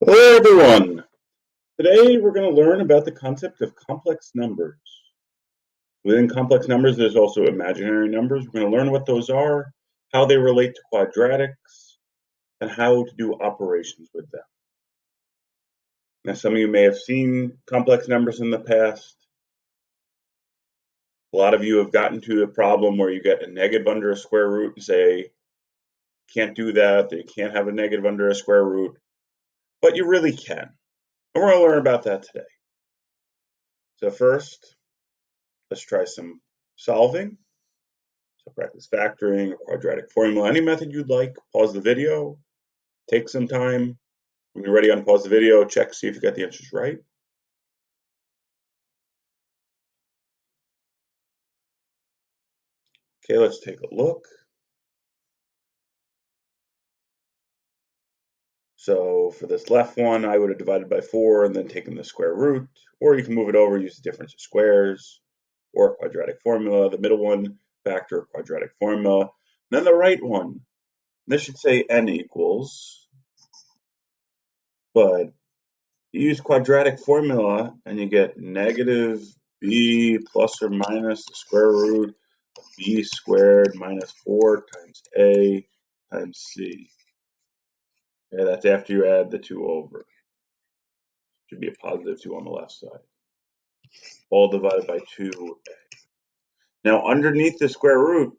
Hello everyone! Today we're going to learn about the concept of complex numbers. Within complex numbers there's also imaginary numbers. We're going to learn what those are, how they relate to quadratics, and how to do operations with them. Now some of you may have seen complex numbers in the past. A lot of you have gotten to the problem where you get a negative under a square root and say, can't do that, you can't have a negative under a square root, but you really can. And we're going to learn about that today. So first, let's try some solving. So practice factoring or quadratic formula, any method you'd like. Pause the video, take some time. When you're ready, unpause the video, check, see if you got the answers right. Okay, let's take a look. So for this left one, I would have divided by 4 and then taken the square root, or you can move it over, use the difference of squares, or quadratic formula. The middle one, factor quadratic formula. And then the right one, this should say n equals, but you use quadratic formula and you get negative b plus or minus the square root of b squared minus 4 times a times c. Okay, that's after you add the 2 over. Should be a positive 2 on the left side. All divided by 2a. Now underneath the square root,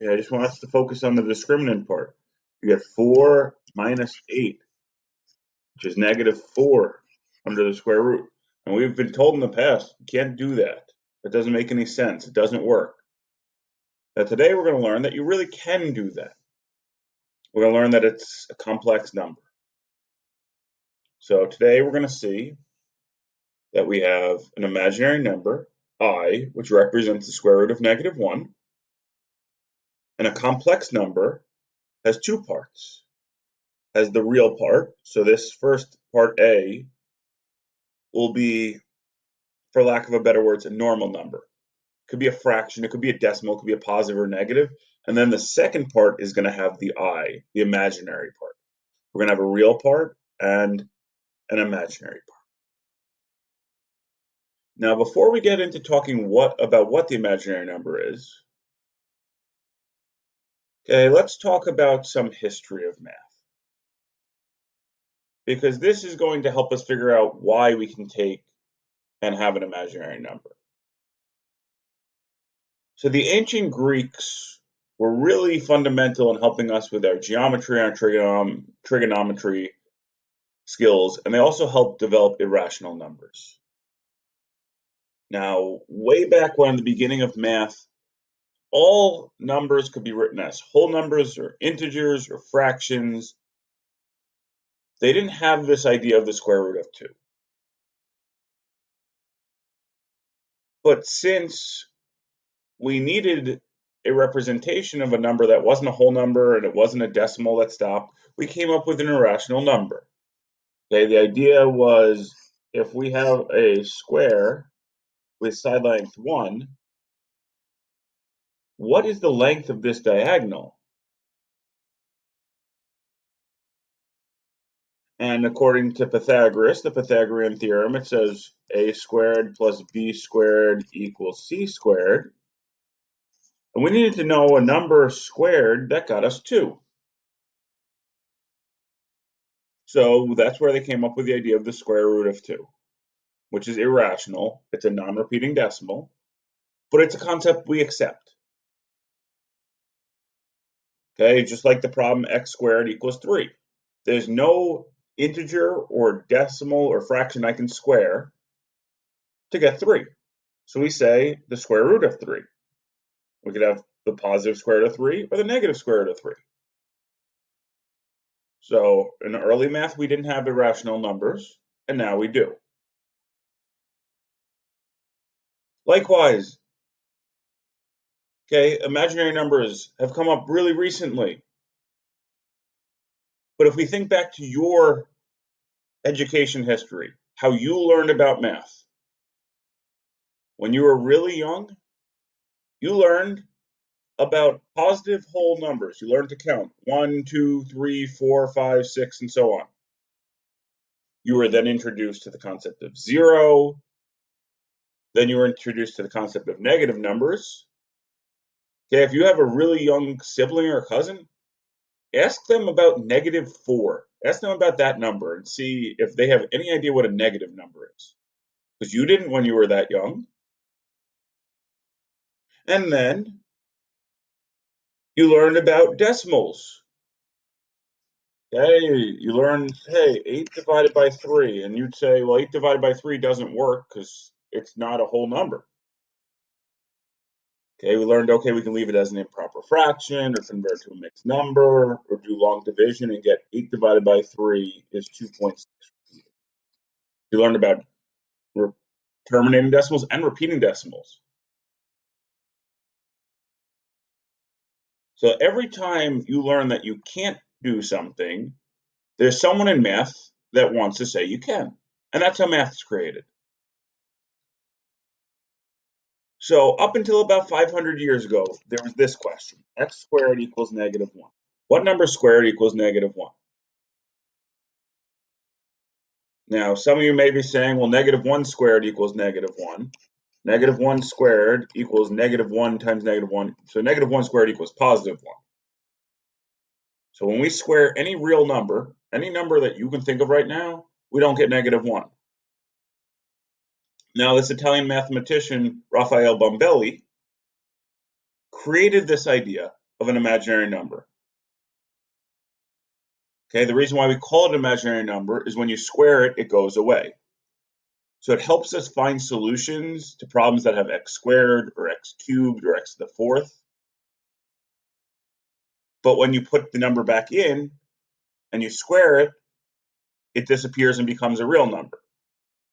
I just want us to focus on the discriminant part. You get 4 minus 8, which is negative 4 under the square root. And we've been told in the past, you can't do that. That doesn't make any sense. It doesn't work. Now today we're going to learn that you really can do that. We're going to learn that it's a complex number. So today we're going to see that we have an imaginary number, I, which represents the square root of negative 1, and a complex number has two parts. Has the real part, so this first part A will be, for lack of a better words, a normal number. It could be a fraction, it could be a decimal, it could be a positive or negative. And then the second part is going to have the I, the imaginary part. We're going to have a real part and an imaginary part. Now, before we get into talking about what the imaginary number is, okay, let's talk about some history of math. Because this is going to help us figure out why we can take and have an imaginary number. So the ancient Greeks were really fundamental in helping us with our geometry and trigonometry skills, and they also helped develop irrational numbers. Now, way back when, the beginning of math, all numbers could be written as whole numbers or integers or fractions. They didn't have this idea of the square root of 2. But since we needed a representation of a number that wasn't a whole number and it wasn't a decimal that stopped, we came up with an irrational number. Okay, the idea was if we have a square with side length 1, what is the length of this diagonal? And according to Pythagoras, the Pythagorean theorem, it says a squared plus b squared equals c squared. And we needed to know a number squared that got us 2. So that's where they came up with the idea of the square root of 2, which is irrational. It's a non-repeating decimal, but it's a concept we accept. Okay, just like the problem x squared equals 3. There's no integer or decimal or fraction I can square to get 3. So we say the square root of 3. We could have the positive square root of 3 or the negative square root of 3. So in early math, we didn't have irrational numbers, and now we do. Likewise, okay, imaginary numbers have come up really recently. But if we think back to your education history, how you learned about math, when you were really young, you learned about positive whole numbers. You learned to count 1, 2, 3, 4, 5, 6, and so on. You were then introduced to the concept of zero. Then you were introduced to the concept of negative numbers. Okay, if you have a really young sibling or cousin, ask them about -4. Ask them about that number and see if they have any idea what a negative number is. Because you didn't when you were that young. And then you learned about decimals. Okay, you learned, hey, 8 divided by 3. And you'd say, well, 8 divided by 3 doesn't work because it's not a whole number. Okay, we learned, okay, we can leave it as an improper fraction or convert it to a mixed number or do long division and get 8 divided by 3 is 2.6. You learned about terminating decimals and repeating decimals. So every time you learn that you can't do something, there's someone in math that wants to say you can. And that's how math is created. So up until about 500 years ago, there was this question. X squared equals -1. What number squared equals -1? Now, some of you may be saying, well, -1 squared equals -1. -1 squared equals -1 times -1. So -1 squared equals +1. So when we square any real number, any number that you can think of right now, we don't get -1. Now, this Italian mathematician, Raphael Bombelli, created this idea of an imaginary number. Okay, the reason why we call it an imaginary number is when you square it, it goes away. So it helps us find solutions to problems that have x squared or x cubed or x to the fourth. But when you put the number back in and you square it, it disappears and becomes a real number.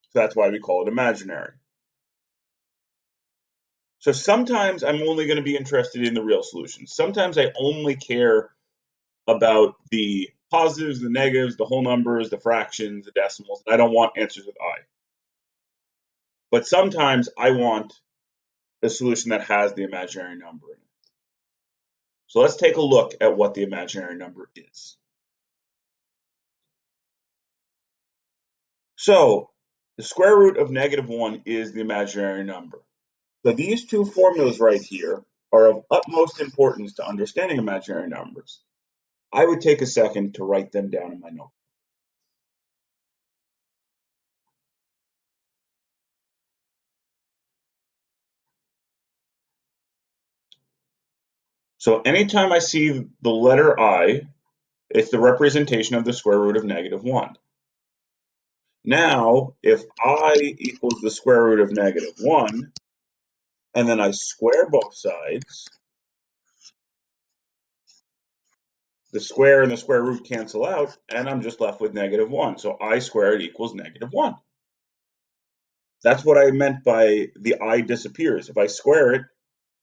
So that's why we call it imaginary. So sometimes I'm only going to be interested in the real solutions. Sometimes I only care about the positives, the negatives, the whole numbers, the fractions, the decimals. I don't want answers with I. But sometimes I want a solution that has the imaginary number in it. So let's take a look at what the imaginary number is. So the square root of -1 is the imaginary number. So these two formulas right here are of utmost importance to understanding imaginary numbers. I would take a second to write them down in my notebook. So anytime I see the letter I, it's the representation of the square root of -1. Now, if I equals the square root of -1, and then I square both sides, the square and the square root cancel out, and I'm just left with -1. So I squared equals -1. That's what I meant by the I disappears. If I square it,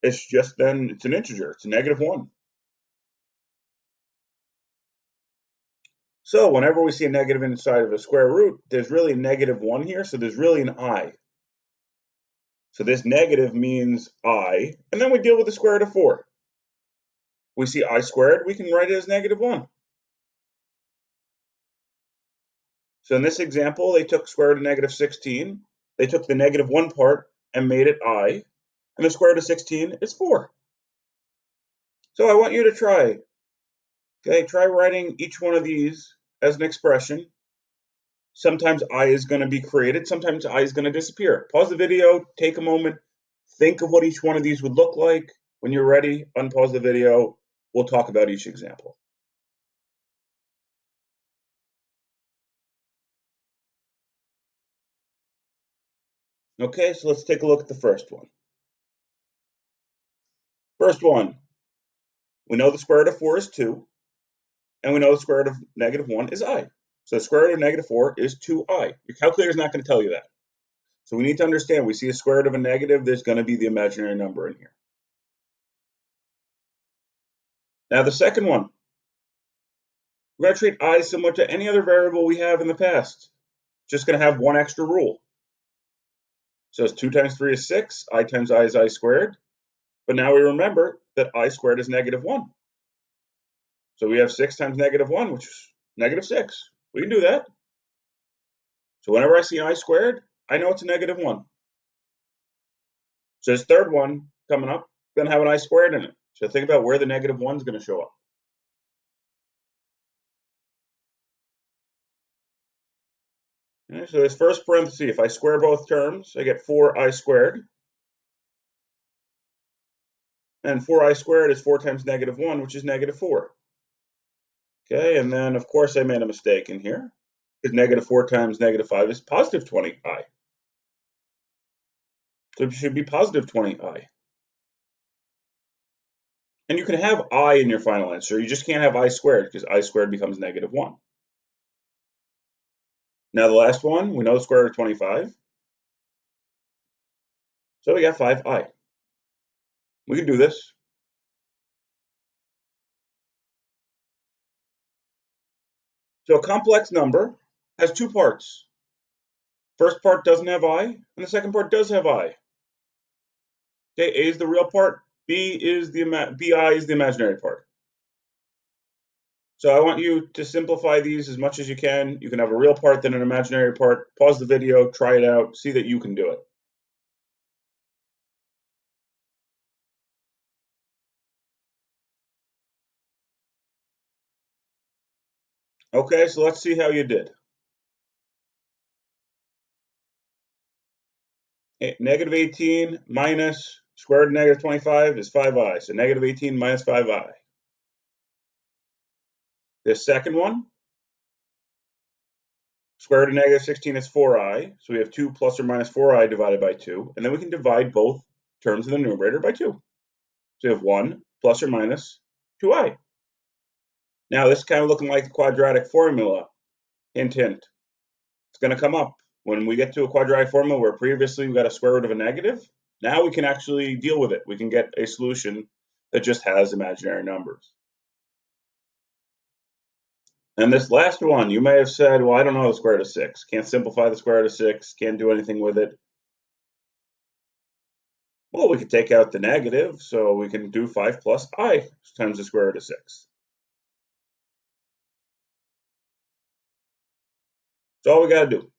it's just then, it's an integer, it's a -1. So whenever we see a negative inside of a square root, there's really a -1 here, so there's really an I. So this negative means I, and then we deal with the square root of 4. We see I squared, we can write it as -1. So in this example, they took square root of -16. They took the -1 part and made it I, and the square root of 16 is 4. So I want you to try. Okay, try writing each one of these as an expression. Sometimes I is going to be created, sometimes I is going to disappear. Pause the video, take a moment, think of what each one of these would look like. When you're ready, unpause the video. We'll talk about each example. Okay, so let's take a look at the first one. First one, we know the square root of 4 is 2, and we know the square root of -1 is I. So the square root of -4 is 2I. Your calculator is not going to tell you that. So we need to understand, we see a square root of a negative, there's going to be the imaginary number in here. Now the second one, we're going to treat I similar to any other variable we have in the past. Just going to have one extra rule. So it's 2 times 3 is 6, I times I is I squared. But now we remember that I squared is -1. So we have 6 times -1, which is -6. We can do that. So whenever I see I squared, I know it's a negative 1. So this third one coming up is going to have an I squared in it. So think about where the negative 1 is going to show up. Okay, so this first parenthesis, if I square both terms, I get 4I squared. And 4I squared is 4 times negative 1, which is negative 4. Okay, and then of course I made a mistake in here, because negative 4 times negative 5 is positive 20I. So it should be positive 20I. And you can have I in your final answer. You just can't have I squared, because I squared becomes negative 1. Now the last one, we know the square root of 25. So we got 5I. We can do this. So a complex number has two parts. First part doesn't have I, and the second part does have I. Okay, A is the real part, BI is the imaginary part. So I want you to simplify these as much as you can. You can have a real part, then an imaginary part. Pause the video, try it out, see that you can do it. Okay, so let's see how you did. Negative 18 minus square root of negative 25 is 5I. So negative 18 minus 5I. This second one, square root of negative 16 is 4I. So we have 2 plus or minus 4I divided by 2. And then we can divide both terms in the numerator by 2. So we have 1 plus or minus 2I. Now this is kind of looking like the quadratic formula. Hint, hint. It's going to come up. When we get to a quadratic formula where previously we got a square root of a negative, now we can actually deal with it. We can get a solution that just has imaginary numbers. And this last one, you may have said, well, I don't know the square root of 6. Can't simplify the square root of 6. Can't do anything with it. Well, we could take out the negative, so we can do 5 plus I times the square root of 6. That's all we got to do.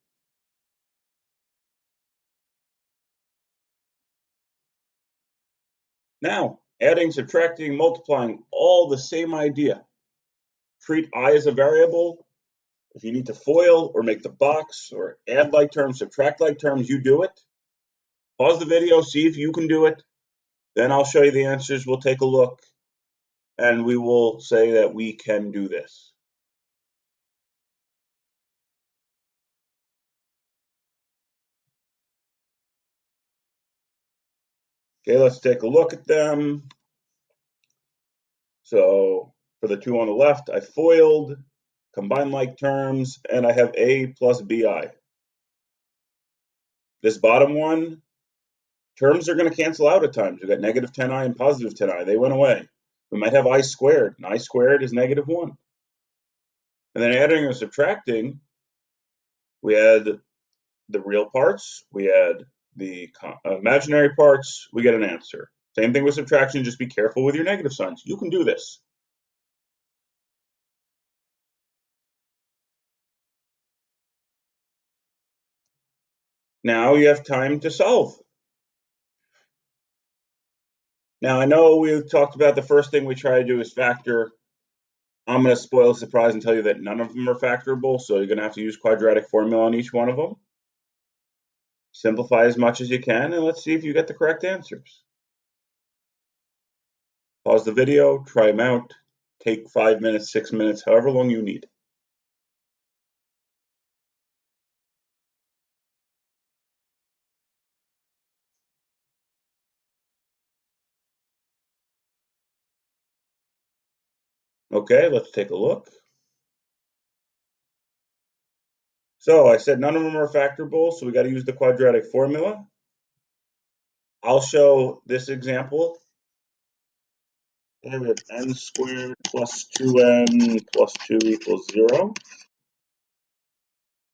Now, adding, subtracting, multiplying, all the same idea. Treat I as a variable. If you need to FOIL or make the box or add like terms, subtract like terms, you do it. Pause the video, see if you can do it. Then I'll show you the answers. We'll take a look and we will say that we can do this. Okay, let's take a look at them. So for the two on the left, I FOILed, combine like terms, and I have A plus BI. This bottom one, terms are going to cancel out at times. We've got negative 10I and positive 10I. They went away. We might have I squared, and I squared is negative 1. And then adding or subtracting, we had the real parts, we had the imaginary parts, we get an answer. Same thing with subtraction, just be careful with your negative signs. You can do this. Now you have time to solve. Now I know we've talked about the first thing we try to do is factor. I'm going to spoil the surprise and tell you that none of them are factorable, so you're going to have to use quadratic formula on each one of them. Simplify as much as you can, and let's see if you get the correct answers. Pause the video, try them out, take 5 minutes, 6 minutes, however long you need. Okay, let's take a look. So I said none of them are factorable, so we got to use the quadratic formula. I'll show this example. And we have n squared plus 2n plus 2 equals 0.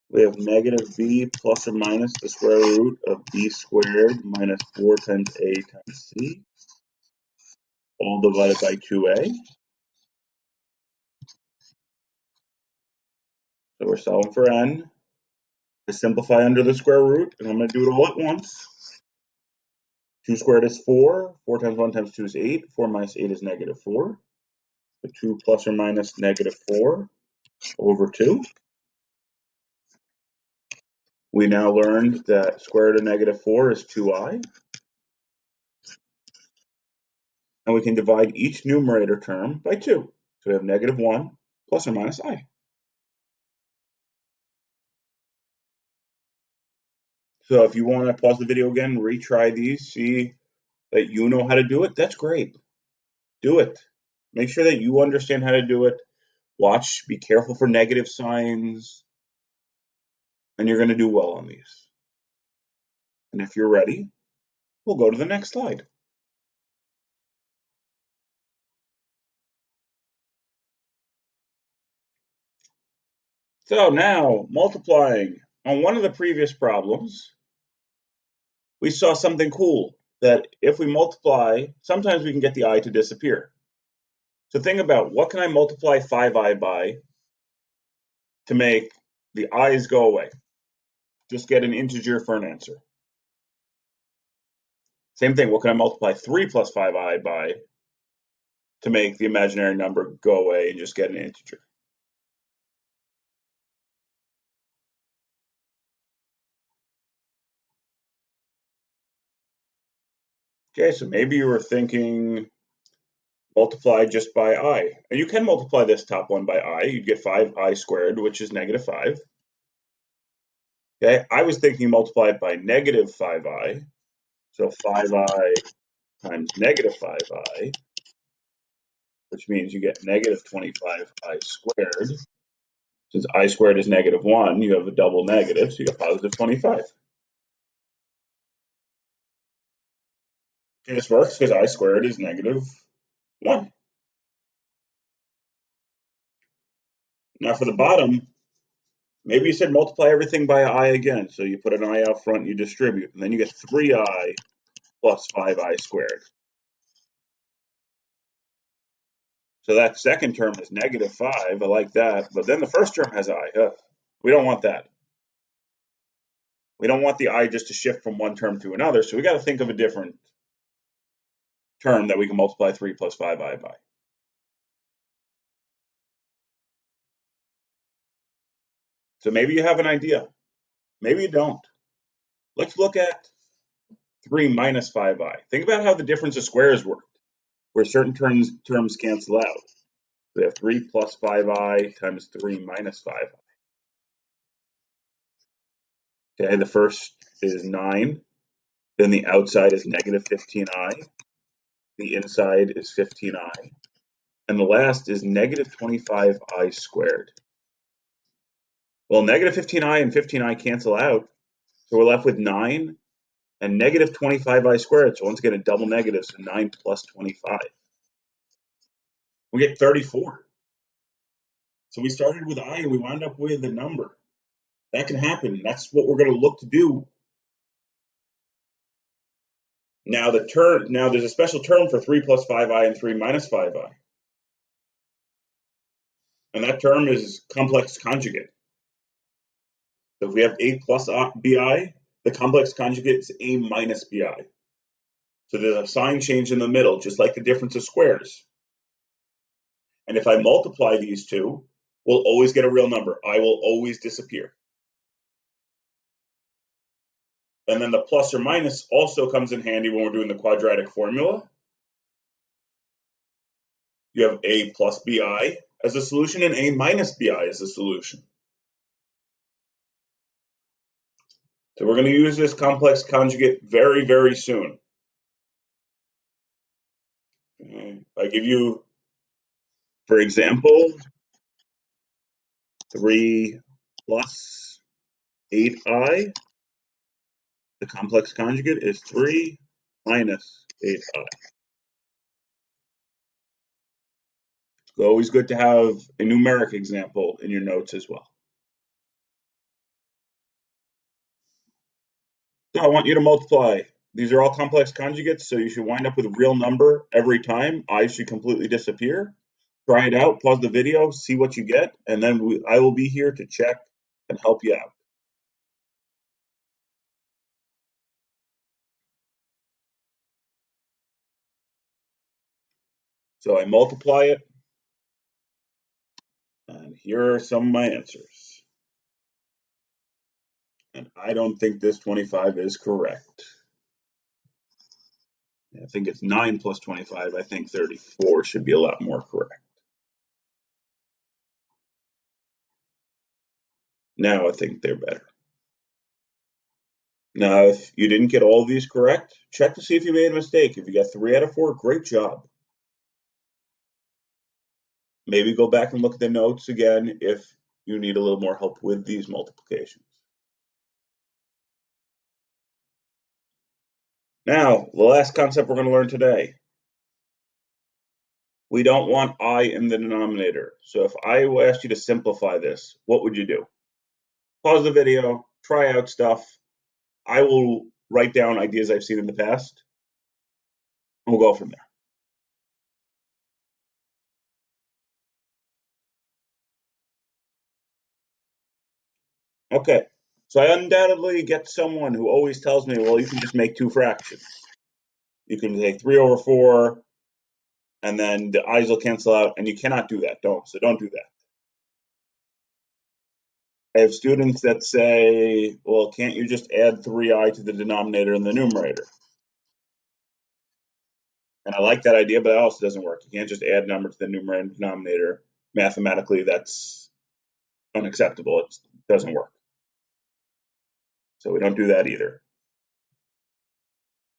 We have negative b plus or minus the square root of b squared minus 4 times a times c, all divided by 2a. So we're solving for n. I simplify under the square root, and I'm going to do it all at once. 2 squared is 4. 4 times 1 times 2 is 8. 4 minus 8 is negative 4. So 2 plus or minus negative 4 over 2. We now learned that square root of negative 4 is 2i. And we can divide each numerator term by 2. So we have negative 1 plus or minus I. So if you want to pause the video again, retry these, see that you know how to do it, that's great. Do it. Make sure that you understand how to do it. Watch, be careful for negative signs, and you're going to do well on these. And if you're ready, we'll go to the next slide. So now, multiplying. On one of the previous problems, we saw something cool, that if we multiply, sometimes we can get the I to disappear. So think about, what can I multiply 5i by to make the i's go away? Just get an integer for an answer. Same thing, what can I multiply 3 plus 5i by to make the imaginary number go away and just get an integer? Okay, so maybe you were thinking multiply just by I. And you can multiply this top one by I. You'd get 5i squared, which is negative 5. Okay, I was thinking multiply it by negative 5i. So 5i times negative 5i, which means you get negative 25i squared. Since I squared is negative 1, you have a double negative, so you get positive 25. Okay, this works because I squared is negative 1. Now for the bottom, maybe you said multiply everything by I again. So you put an I out front, you distribute, and then you get 3i plus 5i squared. So that second term is negative 5. I like that. But then the first term has I. We don't want that. We don't want the I just to shift from one term to another. So we got to think of a different term that we can multiply 3 plus 5i by. So maybe you have an idea. Maybe you don't. Let's look at 3 minus 5i. Think about how the difference of squares worked, where certain terms cancel out. We have 3 plus 5i times 3 minus 5i. Okay, the first is 9. Then the outside is negative 15i. The inside is 15i. And the last is negative 25i squared. Well, negative 15i and 15i cancel out. So we're left with 9 and negative 25i squared. So once again, a double negative, so 9 plus 25. We get 34. So we started with I and we wound up with a number. That can happen. That's what we're going to look to do. Now there's a special term for 3 plus 5i and 3 minus 5i. And that term is complex conjugate. So if we have a plus bi, the complex conjugate is a minus bi. So there's a sign change in the middle, just like the difference of squares. And if I multiply these two, we'll always get a real number. I will always disappear. And then the plus or minus also comes in handy when we're doing the quadratic formula. You have a plus bi as a solution and a minus bi as a solution. So we're going to use this complex conjugate very, very soon. I give you, for example, 3 plus 8i. The complex conjugate is 3 minus 8i. It's always good to have a numeric example in your notes as well. So I want you to multiply. These are all complex conjugates, so you should wind up with a real number every time. I should completely disappear. Try it out, pause the video, see what you get, and then I will be here to check and help you out. So I multiply it, and here are some of my answers. And I don't think this 25 is correct. I think it's 9 plus 25. I think 34 should be a lot more correct. Now I think they're better. Now, if you didn't get all of these correct, check to see if you made a mistake. If you got 3 out of 4, great job. Maybe go back and look at the notes again if you need a little more help with these multiplications. Now, the last concept we're going to learn today. We don't want I in the denominator. So if I asked you to simplify this, what would you do? Pause the video, try out stuff. I will write down ideas I've seen in the past, and we'll go from there. Okay, so I undoubtedly get someone who always tells me, well, you can just make two fractions. You can take 3 over 4, and then the i's will cancel out, and you cannot do that. So don't do that. I have students that say, well, can't you just add 3i to the denominator and the numerator? And I like that idea, but that also doesn't work. You can't just add number to the numerator and denominator. Mathematically, that's unacceptable. It doesn't work. So we don't do that either.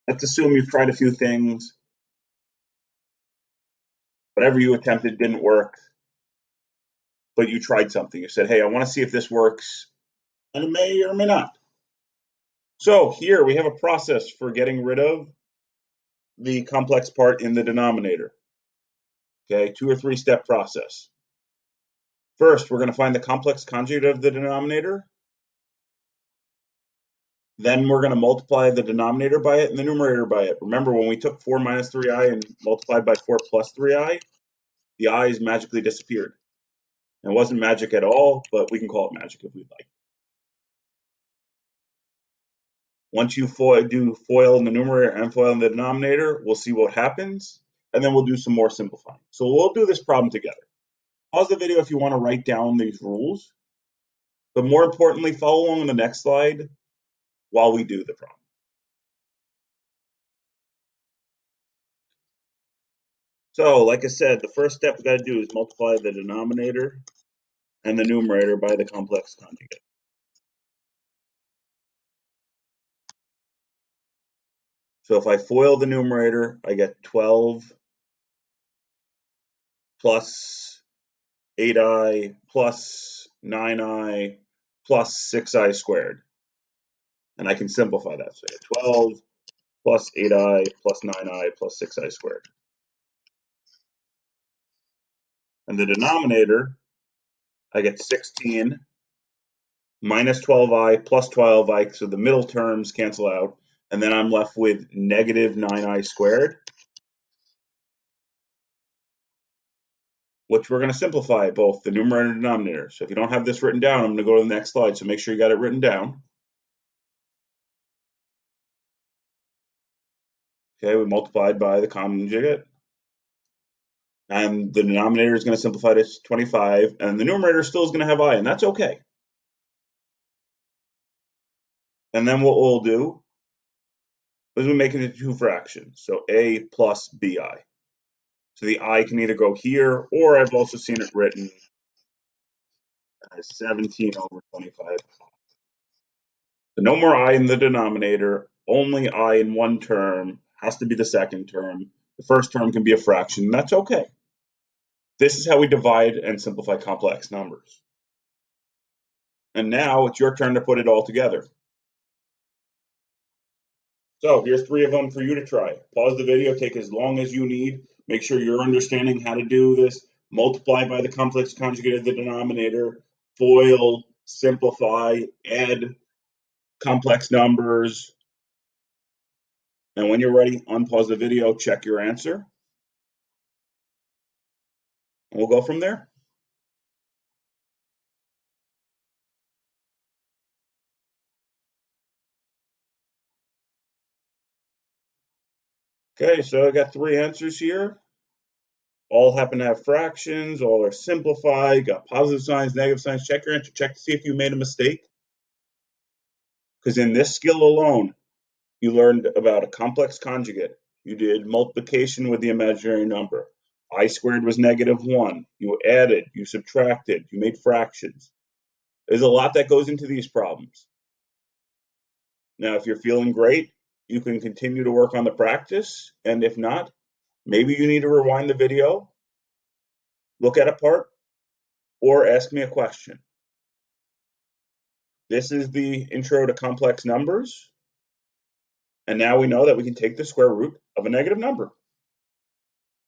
Let's assume you've tried a few things. Whatever you attempted didn't work, but you tried something. You said, hey, I want to see if this works, and it may or may not. So here we have a process for getting rid of the complex part in the denominator. Okay, 2 or 3 step process. First, we're going to find the complex conjugate of the denominator. Then we're going to multiply the denominator by it and the numerator by it. Remember, when we took 4 minus 3i and multiplied by 4 plus 3i, the i's magically disappeared. It wasn't magic at all, but we can call it magic if we'd like. Once you do FOIL in the numerator and FOIL in the denominator, we'll see what happens, and then we'll do some more simplifying. So we'll do this problem together. Pause the video if you want to write down these rules, but more importantly, follow along on the next slide while we do the problem. So, like I said, the first step we got to do is multiply the denominator and the numerator by the complex conjugate. So if I FOIL the numerator, I get 12 plus 8i plus 9i plus 6i squared. And I can simplify that. So I get 12 plus 8i plus 9i plus 6i squared. And the denominator, I get 16 minus 12i plus 12i, so the middle terms cancel out, and then I'm left with negative 9i squared, which we're going to simplify both the numerator and denominator. So if you don't have this written down, I'm going to go to the next slide, so make sure you got it written down. Okay, we multiplied by the conjugate, and the denominator is going to simplify to 25, and the numerator still is going to have i, and that's okay. And then what we'll do is we make it into two fractions, so a plus bi. So the I can either go here, or I've also seen it written as 17 over 25. So no more I in the denominator, only I in one term, has to be the second term. The first term can be a fraction, and that's okay. This is how we divide and simplify complex numbers. And now it's your turn to put it all together. So here's 3 of them for you to try. Pause the video, take as long as you need. Make sure you're understanding how to do this. Multiply by the complex conjugate of the denominator. FOIL, simplify, add complex numbers. And when you're ready, unpause the video, check your answer. And we'll go from there. Okay, so I got 3 answers here. All happen to have fractions, all are simplified, got positive signs, negative signs. Check your answer, check to see if you made a mistake. Because in this skill alone, you learned about a complex conjugate. You did multiplication with the imaginary number. I squared was -1. You added, you subtracted, you made fractions. There's a lot that goes into these problems. Now, if you're feeling great, you can continue to work on the practice. And if not, maybe you need to rewind the video, look at a part, or ask me a question. This is the intro to complex numbers. And now we know that we can take the square root of a negative number.